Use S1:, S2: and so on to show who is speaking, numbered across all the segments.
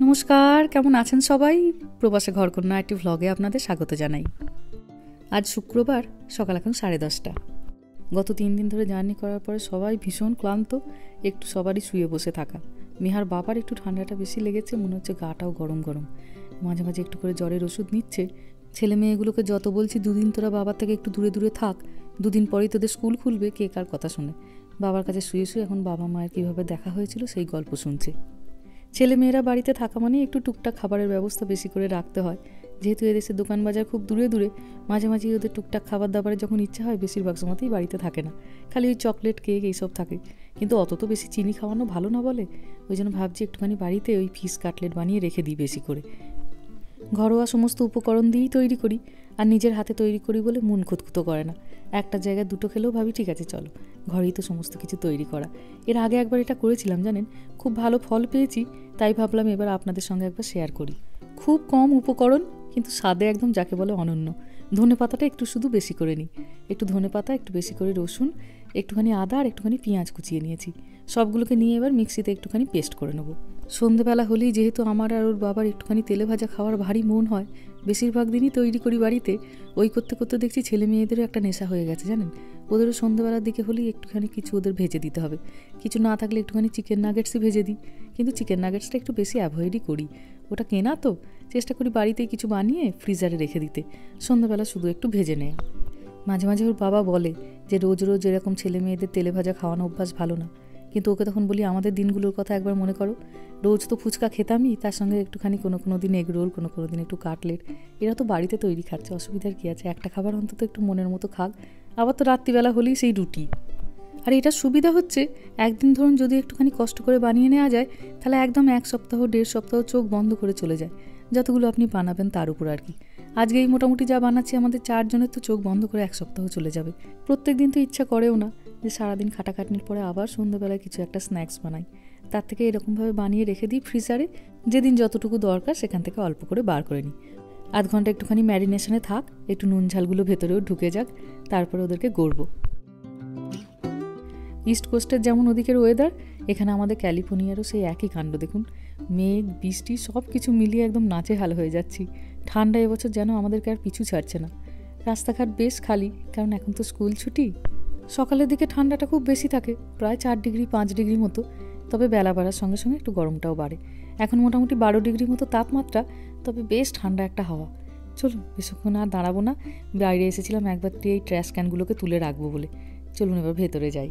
S1: নমস্কার, কেমন আছেন সবাই? প্রবাসে ঘরকন্যা একটি ভ্লগে আপনাদের স্বাগত জানাই। আজ শুক্রবার, সকাল এখন 10:30। গত 3 দিন ধরে জার্নি করার পরে সবাই ভীষণ ক্লান্ত, একটু সবারই শুয়ে বসে থাকা। মেহার বাবার একটু ঠান্ডাটা বেশি লেগেছে, মনে হচ্ছে গাটাও গরম গরম। মাঝে মাঝে একটু করে জ্বরের ওষুধ নিচ্ছে। ছেলে মেয়েগুলোকে যত বলছি 2 দিন তোরা বাবার থেকে একটু দূরে দূরে থাক, 2 দিন পরেই তোদের স্কুল খুলবে, কে কার কথা শুনে। বাবার কাছে শুয়ে শুয়ে এখন বাবা মায়ের কীভাবে দেখা হয়েছিল সেই গল্প শুনছে। ছেলে মেয়েরা বাড়িতে থাকা মানে একটু টুকটাক খাবারের ব্যবস্থা বেশি করে রাখতে হয়, যেহেতু এদেশের দোকান বাজার খুব দূরে দূরে। মাঝে মাঝে ওদের টুকটাক খাবার দাবারের যখন ইচ্ছা হয়, বেশিরভাগ সময়তেই বাড়িতে থাকে না, খালি ওই চকলেট কেক এইসব থাকে। কিন্তু অত তো বেশি চিনি খাওয়ানো ভালো না বলে, ওই জন্য ভাবছি একটুখানি বাড়িতে ওই ফিশ কাটলেট বানিয়ে রেখে দিই বেশি করে। ঘরোয়া সমস্ত উপকরণ দিয়েই তৈরি করি, আর নিজের হাতে তৈরি করি বলে মন খুঁতখুতো করে না। একটা জায়গায় 2টো খেলেও ভাবি ঠিক আছে চলো, ঘরেই তো সমস্ত কিছু তৈরি করা। এর আগে একবার এটা করেছিলাম জানেন, খুব ভালো ফল পেয়েছি, তাই ভাবলাম এবার আপনাদের সঙ্গে একবার শেয়ার করি। খুব কম উপকরণ, কিন্তু স্বাদে একদম যাকে বলে অনন্য। ধনে পাতাটা একটু শুধু বেশি করে নিই, একটু ধনে পাতা, একটু বেশি করে রসুন, একটুখানি আদা আর একটুখানি পেঁয়াজ কুচিয়ে নিয়েছি। সবগুলোকে নিয়ে এবার মিক্সিতে একটুখানি পেস্ট করে নেবো। সন্ধেবেলা হলেই যেহেতু আমার আর ওর বাবার একটুখানি তেলে ভাজা খাওয়ার ভারী মন হয়, বেশিরভাগ দিনই তৈরি করি বাড়িতে। ওই করতে করতে দেখছি ছেলে মেয়েদেরও একটা নেশা হয়ে গেছে জানেন। ওদেরও সন্ধেবেলার দিকে হলেই একটুখানি কিছু ওদের ভেজে দিতে হবে। কিছু না থাকলে একটুখানি চিকেন নাগেটসই ভেজে দিই, কিন্তু চিকেন নাগেটসটা একটু বেশি অ্যাভয়েডই করি, ওটা কেনা তো। চেষ্টা করি বাড়িতেই কিছু বানিয়ে ফ্রিজারে রেখে দিতে, সন্ধ্যাবেলা শুধু একটু ভেজে নেয়। মাঝে মাঝে ওর বাবা বলে যে রোজ রোজ এরকম ছেলে মেয়েদের তেলে ভাজা খাওয়ানো অভ্যাস ভালো না, কিন্তু ওকে তখন বলি আমাদের দিনগুলোর কথা একবার মনে করো। রোজ তো ফুচকা খেতামই, তার সঙ্গে একটুখানি কোনো দিন এগ রোল, কোনো দিন একটু কাটলেট। এরা তো বাড়িতে তৈরি খাচ্ছে, অসুবিধার কী আছে? একটা খাবার অন্তত একটু মনের মতো খাক। আবার তো রাত্রিবেলা হলেই সেই রুটি। আর এটা সুবিধা হচ্ছে, একদিন ধরুন যদি একটুখানি কষ্ট করে বানিয়ে নেওয়া যায়, তাহলে একদম 1 সপ্তাহ 1.5 সপ্তাহ চোখ বন্ধ করে চলে যায়, যতগুলো আপনি বানাবেন তার উপর আর কি। আজকে এই মোটামুটি যা বানাচ্ছি আমাদের 4 জনের তো চোখ বন্ধ করে 1 সপ্তাহ চলে যাবে। প্রত্যেক দিন তো ইচ্ছা করেও না যে সারাদিন খাটাখাটনির পরে আবার সন্ধ্যাবেলায় কিছু একটা স্ন্যাক্স বানাই। তার থেকে এরকমভাবে বানিয়ে রেখে দিই ফ্রিজারে, যেদিন যতটুকু দরকার সেখান থেকে অল্প করে বার করে নিই। আধ ঘন্টা একটুখানি ম্যারিনেশনে থাক, একটু নুন ঝালগুলো ভেতরেও ঢুকে যাক, তারপরে ওদেরকে গড়বো। ইস্ট কোস্টের যেমন ওদিকের ওয়েদার, এখানে আমাদের ক্যালিফোর্নিয়ারও সেই একই কাণ্ড। দেখুন, মেঘ বৃষ্টি সব কিছু মিলিয়ে একদম নাচেহাল হয়ে যাচ্ছি। ঠান্ডা এবছর যেন আমাদেরকে আর পিছু ছাড়ছে না। রাস্তাঘাট বেশ খালি, কারণ এখন তো স্কুল ছুটি। সকালের দিকে ঠান্ডাটা খুব বেশি থাকে, প্রায় 4 ডিগ্রি 5 ডিগ্রি মতো, তবে বেলা বাড়ার সঙ্গে সঙ্গে একটু গরমটাও বাড়ে। এখন মোটামুটি 12 ডিগ্রি মতো তাপমাত্রা, তবে বেশ ঠান্ডা একটা হাওয়া। চলুন বেশিক্ষণ আর দাঁড়াবো না, বাইরে এসেছিলাম একবার এই ট্র্যাশ ক্যানগুলোকে তুলে রাখবো বলে। চলুন এবার ভেতরে যাই।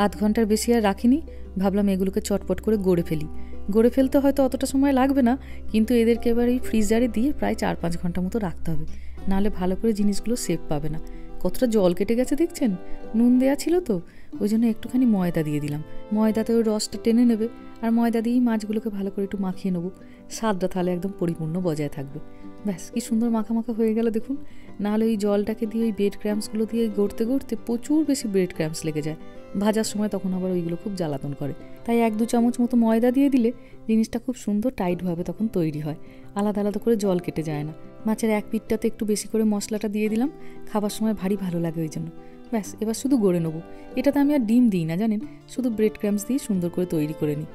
S1: আধ ঘন্টার বেশি আর রাখিনি, ভাবলাম এগুলোকে চটপট করে গড়ে ফেলি। গড়ে ফেলতে হয়তো অতটা সময় লাগবে না, কিন্তু এদেরকে এবার এই ফ্রিজারে দিয়ে প্রায় 4-5 ঘন্টা মতো রাখতে হবে, নাহলে ভালো করে জিনিসগুলো শেপ পাবে না। কতটা জল কেটে গেছে দেখছেন, নুন দেয়া ছিল তো, ওই জন্য একটুখানি ময়দা দিয়ে দিলাম। ময়দাতে ওই রসটা টেনে নেবে, আর ময়দা দিয়েই মাছগুলোকে ভালো করে একটু মাখিয়ে নেবো। স্বাদটা তাহলে একদম পরিপূর্ণ বজায় থাকবে। ব্যাস কি সুন্দর মাখা মাখা হয়ে গেল দেখুন। নাহলে ওই জলটাকে দিয়ে ওই ব্রেড ক্র্যাম্পসগুলো দিয়ে গড়তে গড়তে প্রচুর বেশি ব্রেড ক্র্যাম্পস লেগে যায় ভাজার সময়, তখন আবার ওইগুলো খুব জ্বালাতন করে। তাই 1-2 চামচ মতো ময়দা দিয়ে দিলে জিনিসটা খুব সুন্দর টাইটভাবে তখন তৈরি হয়, আলাদা আলাদা করে জল কেটে যায় না। মাছের এক পিঠটাতে একটু বেশি করে মশলাটা দিয়ে দিলাম, খাবার সময় ভারী ভালো লাগে ওই জন্য। ব্যাস এবার শুধু গড়ে নেবো। এটাতে আমি আর ডিম দিই না জানেন, শুধু ব্রেড ক্র্যাম্পস দিয়ে সুন্দর করে তৈরি করে নিই।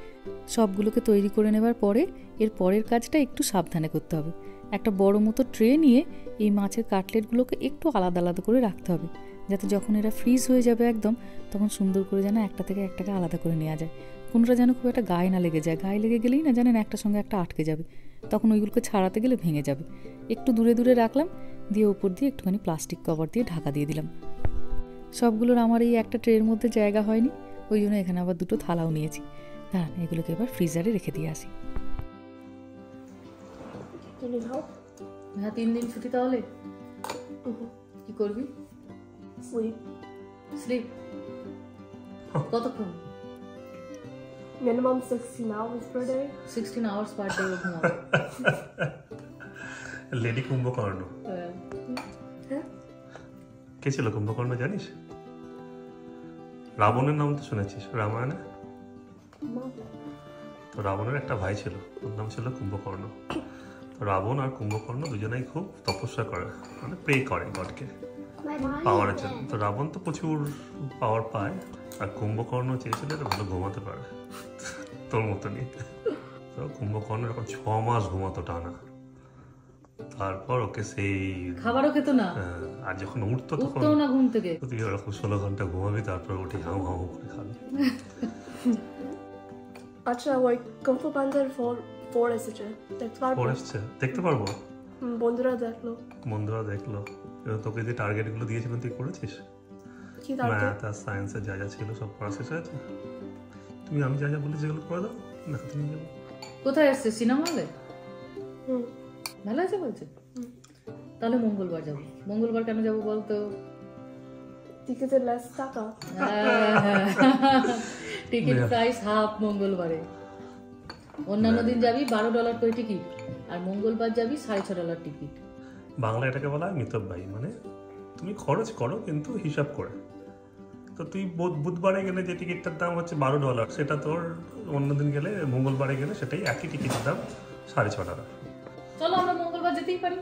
S1: সবগুলোকে তৈরি করে নেবার পরে এর পরের কাজটা একটু সাবধানে করতে হবে। একটা বড় মতো ট্রে নিয়ে এই মাছের কাটলেটগুলোকে একটু আলাদা আলাদা করে রাখতে হবে, যাতে যখন এরা ফ্রিজ হয়ে যাবে একদম, তখন সুন্দর করে যেন একটা থেকে একটাকে আলাদা করে নেওয়া যায়। কোনোটা যেন খুব একটা গায়ে না লেগে যায়, গায়ে লেগে গেলেই না জানেন একটার সঙ্গে একটা আটকে যাবে, তখন ওইগুলোকে ছাড়াতে গেলে ভেঙে যাবে। একটু দূরে দূরে রাখলাম, দিয়ে উপর দিয়ে একটুখানি প্লাস্টিক কভার দিয়ে ঢাকা দিয়ে দিলাম। সবগুলোর আমার এই একটা ট্রের মধ্যে জায়গা হয়নি, ওই জন্য এখানে আবার 2টো থালাও নিয়েছি। দাঁড়ান এগুলোকে এবার ফ্রিজারে রেখে দিয়ে আসি। হ্যাঁ 3 দিন ছুটি, তাহলে কি করবি? স্লিপ। কতক্ষণ?
S2: Minimum 16 hours per day.
S1: 16 hours per day ঘুমাবো।
S3: লেডি কুম্ভকর্ণ কে ছিল? কুম্ভকর্ণ জানিস? রাবণের নাম তো শুনেছিস রামায়ণে? তো রাবণের একটা ভাই ছিল, ওর নাম ছিল কুম্ভকর্ণ। তো রাবণ আর কুম্ভকর্ণ দুজনেই খুব তপস্যা করে, মানে প্রে করে গডকে পাওয়ারের জন্য। তো রাবণ তো প্রচুর পাওয়ার পায়, আর কুম্ভকর্ণ চেয়েছিল এটা ভালো ঘুমাতে পারে তোর মতনই। তো তো কুম্ভকর্ণ এরকম 6 মাস ঘুমাতো টানা, তারপর ওকে সেই
S1: খাবারও খেত না,
S3: আর যখন উঠতো তখন
S1: না ঘুম থেকে,
S3: তুই ওরকম 16 ঘন্টা ঘুমাবি, তারপর উঠে হাউ হাউ করে খাবি।
S2: আচ্ছা, ওই কুম্ফু পান্ডার ফোর এসেছে, দেখতে পারবো?
S3: দেখতে পারবো,
S2: বন্ধুরা দেখলো।
S3: তোকে যে টার্গেট গুলো দিয়েছিলাম তুই করেছিস?
S2: কি টার্গেট?
S3: ম্যাথ আর সায়েন্সে যা যা ছিল সব করা শেষ হয়েছে? তুমি আমি যা যা বলেছি যেগুলো করে দাও, দেখা তুমি যাবো।
S1: কোথায় আসছে? সিনেমা হলে? ভালো আছে বলছে। তাহলে মঙ্গলবার যাবো। মঙ্গলবার কেন যাবো বলতো?
S2: টিকিটের লেস টাকা।
S1: টিকিট প্রাইস হাফ মঙ্গলবারে। অন্যান্য দিন যাবি $12 করে টিকিট, আর মঙ্গলবার যাবি $6.5 টিকিট।
S3: বাংলা এটাকে বলা হয় মিতব্যয়ী, মানে তুমি খরচ করো কিন্তু হিসাব করে। তো তুই বুধবারে গেলে যে টিকিটটার দাম হচ্ছে $12, সেটা তোর অন্যদিন গেলে মঙ্গলবারে গেলে সেটাই একই টিকিটের দাম $6.5।
S1: চলো আমরা মঙ্গলবার যেতেই পারি।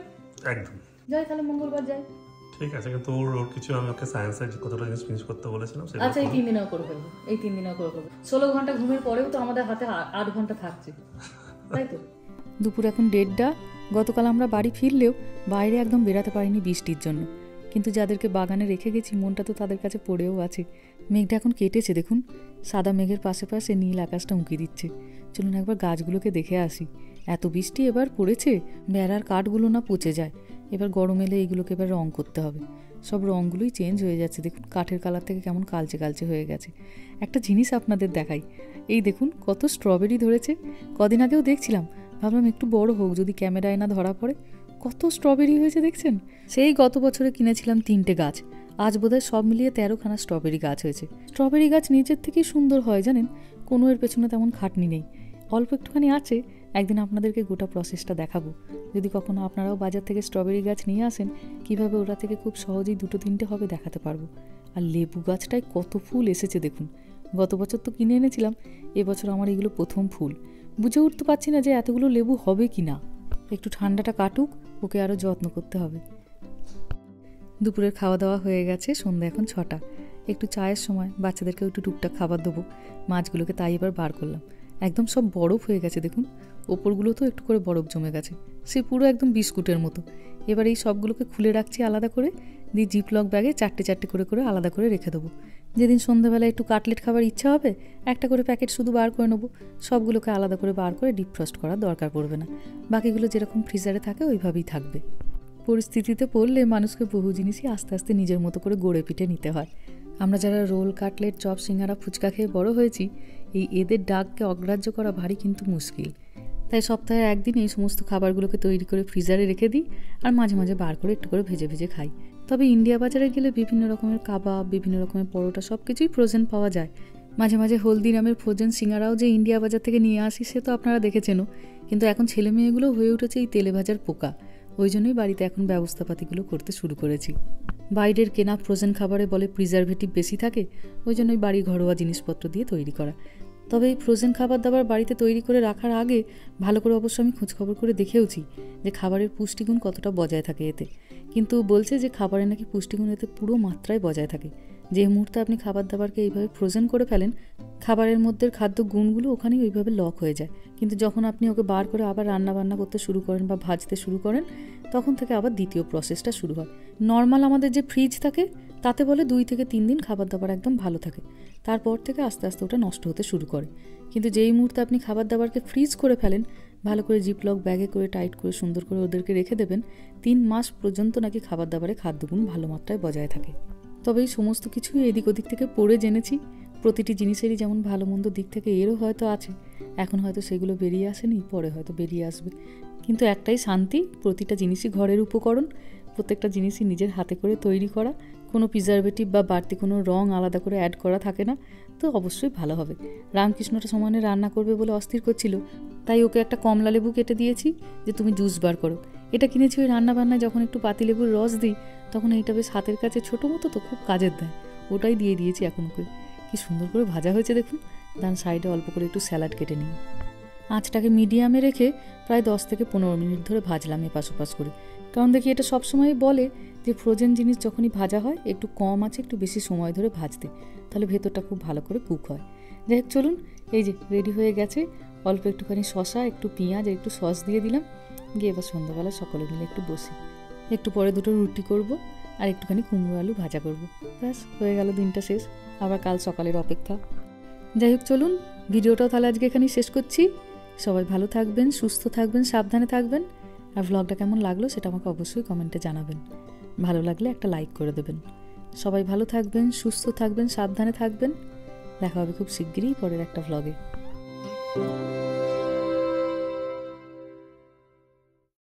S3: একদম
S1: যাই, তাহলে মঙ্গলবার যাই।
S3: ঠিক আছে, কিন্তু ওর কিছু আমি ওকে সায়েন্সের কতটা জিনিস ফিনিশ করতে বলেছিলাম।
S1: আচ্ছা, এই 3 দিনেও করে ফেলবো, 16 ঘন্টা ঘুমের পরেও তো আমাদের হাতে 8 ঘন্টা থাকছে, তাই তো? দুপুর এখন 1:30। গতকাল আমরা বাড়ি ফিরলেও বাইরে একদম বেরাতে পারিনি বৃষ্টির জন্য, কিন্তু যাদেরকে বাগানে রেখে গেছি মনটা তো তাদের কাছে পড়েও আছে। মেঘটা এখন কেটেছে দেখুন, সাদা মেঘের পাশে পাশে নীল আকাশটা উঁকি দিচ্ছে। চলুন একবার গাছগুলোকে দেখে আসি। এত বৃষ্টি এবার পড়েছে, বেড়ার কাঠগুলো না পচে যায়। এবার গরম এলে এইগুলোকে এবার রং করতে হবে। সব রঙগুলোই চেঞ্জ হয়ে যাচ্ছে দেখুন, কাঠের কালার থেকে কেমন কালচে কালচে হয়ে গেছে। একটা জিনিস আপনাদের দেখাই, এই দেখুন কত স্ট্রবেরি ধরেছে। কদিন আগেও দেখছিলাম, ভাবলাম একটু বড় হোক, যদি ক্যামেরায় না ধরা পড়ে। কত স্ট্রবেরি হয়েছে দেখছেন। সেই গত বছরে কিনেছিলাম 3টে গাছ, আজ বোধহয় সব মিলিয়ে 13খানা স্ট্রবেরি গাছ হয়েছে। স্ট্রবেরি গাছ নিজের থেকেই সুন্দর হয় জানেন, কোনো এর পেছনে তেমন খাটনি নেই। অল্প একটুখানি আছে, একদিন আপনাদেরকে গোটা প্রসেসটা দেখাবো। যদি কখনো আপনারাও বাজার থেকে স্ট্রবেরি গাছ নিয়ে আসেন, কিভাবে ওরা থেকে খুব সহজেই 2-3টে হবে দেখাতে পারবো। আর লেবু গাছটায় কত ফুল এসেছে দেখুন। গত বছর তো কিনে এনেছিলাম, এবছর আমার এগুলো প্রথম ফুল। বুঝে উঠতে পারছি না যে এতগুলো লেবু হবে কি না। একটু ঠান্ডাটা কাটুক, ওকে আরও যত্ন করতে হবে। দুপুরের খাওয়া দাওয়া হয়ে গেছে, সন্ধ্যা এখন 6টা। একটু চায়ের সময় বাচ্চাদেরকে একটু টুকটাক খাবার দেবো। মাছগুলোকে তাই এবার বার করলাম, একদম সব বরফ হয়ে গেছে দেখুন। ওপরগুলো তো একটু করে বরফ জমে গেছে, সে পুরো একদম বিস্কুটের মতো। এবার এই সবগুলোকে খুলে রাখছি আলাদা করে, দিয়ে জিপলক ব্যাগে 4টে করে করে আলাদা করে রেখে দেবো। যেদিন সন্ধ্যাবেলায় একটু কাটলেট খাবার ইচ্ছা হবে, একটা করে প্যাকেট শুধু বার করে নেবো। সবগুলোকে আলাদা করে বার করে ডিপ ফ্রস্ট করার দরকার পড়বে না, বাকিগুলো যেরকম ফ্রিজারে থাকে ওইভাবেই থাকবে। পরিস্থিতিতে পড়লে মানুষকে বহু জিনিসই আস্তে আস্তে নিজের মতো করে গড়ে পিটে নিতে হয়। আমরা যারা রোল, কাটলেট, চপ, সিঙ্গারা, ফুচকা খেয়ে বড় হয়েছি, এদের ডাককে অগ্রাহ্য করা ভারী কিন্তু মুশকিল। তাই সপ্তাহে একদিন এই সমস্ত খাবারগুলোকে তৈরি করে ফ্রিজারে রেখে দিই, আর মাঝে মাঝে বার করে একটু করে ভেজে ভেজে খাই। তবে ইন্ডিয়া বাজারে গেলে বিভিন্ন রকমের কাবাব, বিভিন্ন রকমের পরোটা সব কিছুই ফ্রোজেন পাওয়া যায়। মাঝে মাঝে হলদিরামের ফ্রোজেন সিঙ্গারাও যে ইন্ডিয়া বাজার থেকে নিয়ে আসি, সে তো আপনারা দেখেছেনও। কিন্তু এখন ছেলে মেয়েগুলো হয়ে উঠেছে এই তেলে ভাজার পোকা, ওই জন্যই বাড়িতে এখন ব্যবস্থাপাতিগুলো করতে শুরু করেছি। বাইরের কেনা ফ্রোজেন খাবারে বলে প্রিজারভেটিভ বেশি থাকে, ওই জন্যই বাড়ি ঘরোয়া জিনিসপত্র দিয়ে তৈরি করা। তবে এই ফ্রোজেন খাবার দাবার বাড়িতে তৈরি করে রাখার আগে ভালো করে অবশ্য আমি খোঁজখবর করে দেখেওছি যে খাবারের পুষ্টিগুণ কতটা বজায় থাকে এতে। কিন্তু বলছে যে খাবারের নাকি পুষ্টিগুণ এতে পুরো মাত্রায় বজায় থাকে। যে মুহূর্তে আপনি খাবার দাবারকে এইভাবে ফ্রোজেন করে ফেলেন, খাবারের মধ্যে খাদ্য গুণগুলো ওখানেই ওইভাবে লক হয়ে যায়। কিন্তু যখন আপনি ওকে বার করে আবার রান্না করতে শুরু করেন বা ভাজতে শুরু করেন, তখন থেকে আবার দ্বিতীয় প্রসেসটা শুরু হয়। নর্মাল আমাদের যে ফ্রিজ থাকে তাতে বলে 2 থেকে 3 দিন খাবার দাবার একদম ভালো থাকে, তারপর থেকে আস্তে আস্তে ওটা নষ্ট হতে শুরু করে। কিন্তু যেই মুহূর্তে আপনি খাবার দাবারকে ফ্রিজ করে ফেলেন, ভালো করে জিপলক ব্যাগে করে টাইট করে সুন্দর করে ওদেরকে রেখে দেবেন, 3 মাস পর্যন্ত নাকি খাবার দাবারে খাদ্যগুণ ভালো মাত্রায় বজায় থাকে। তবে এই সমস্ত কিছুই এদিক ওদিক থেকে পড়ে জেনেছি। প্রতিটি জিনিসেরই যেমন ভালো মন্দ দিক থেকে এরও হয়তো আছে, এখন হয়তো সেগুলো বেরিয়ে আসেনি, পরে হয়তো বেরিয়ে আসবে। কিন্তু একটাই শান্তি, প্রতিটা জিনিসই ঘরের উপকরণ, প্রত্যেকটা জিনিসই নিজের হাতে করে তৈরি করা, কোনো প্রিজারভেটিভ বা বাড়তি কোনো রং আলাদা করে অ্যাড করা থাকে না, তো অবশ্যই ভালো হবে। রামকৃষ্ণটা সমানে রান্না করবে বলে অস্থির করছিল, তাই ওকে একটা কমলা লেবু কেটে দিয়েছি যে তুমি জুস বার করো। এটা কিনেছি ওই রান্নাবান্নায় যখন একটু পাতিলেবুর রস দিই, তখন এইটা বেশ হাতের কাছে ছোটো মতো তো খুব কাজের দেয়, ওটাই দিয়ে দিয়েছি এখন ওকে। কি সুন্দর করে ভাজা হয়েছে দেখুন। ডান সাইডে অল্প করে একটু স্যালাড কেটে নিই। আঁচটাকে মিডিয়ামে রেখে প্রায় 10 থেকে 15 মিনিট ধরে ভাজলাম এপাশ ওপাশ করে। কারণ দেখি এটা সবসময় বলে যে ফ্রোজেন জিনিস যখনই ভাজা হয় একটু কম আছে একটু বেশি সময় ধরে ভাজতে, তাহলে ভেতরটা খুব ভালো করে কুক হয়। যাই হোক চলুন, এই যে রেডি হয়ে গেছে। অল্প একটুখানি শশা, একটু পেঁয়াজ, একটু সস দিয়ে দিলাম। গিয়ে এবার সন্ধ্যাবেলা সকলে মিলে একটু বসি। একটু পরে দুটো রুটি করব আর একটুখানি কুমড়ো আলু ভাজা করব। ব্যাস হয়ে গেল, দিনটা শেষ। আবার কাল সকালের অপেক্ষা। যাই হোক, চলুন ভিডিওটাও তাহলে আজকে এখানেই শেষ করছি। সবাই ভালো থাকবেন, সুস্থ থাকবেন, সাবধানে থাকবেন। আর ভ্লগটা কেমন লাগলো সেটা আমাকে অবশ্যই কমেন্টে জানাবেন। ভালো লাগলে একটা লাইক করে দেবেন। সবাই ভালো থাকবেন, সুস্থ থাকবেন, সাবধানে থাকবেন। দেখা হবে খুব শিগগিরই পরের একটা ভ্লগে।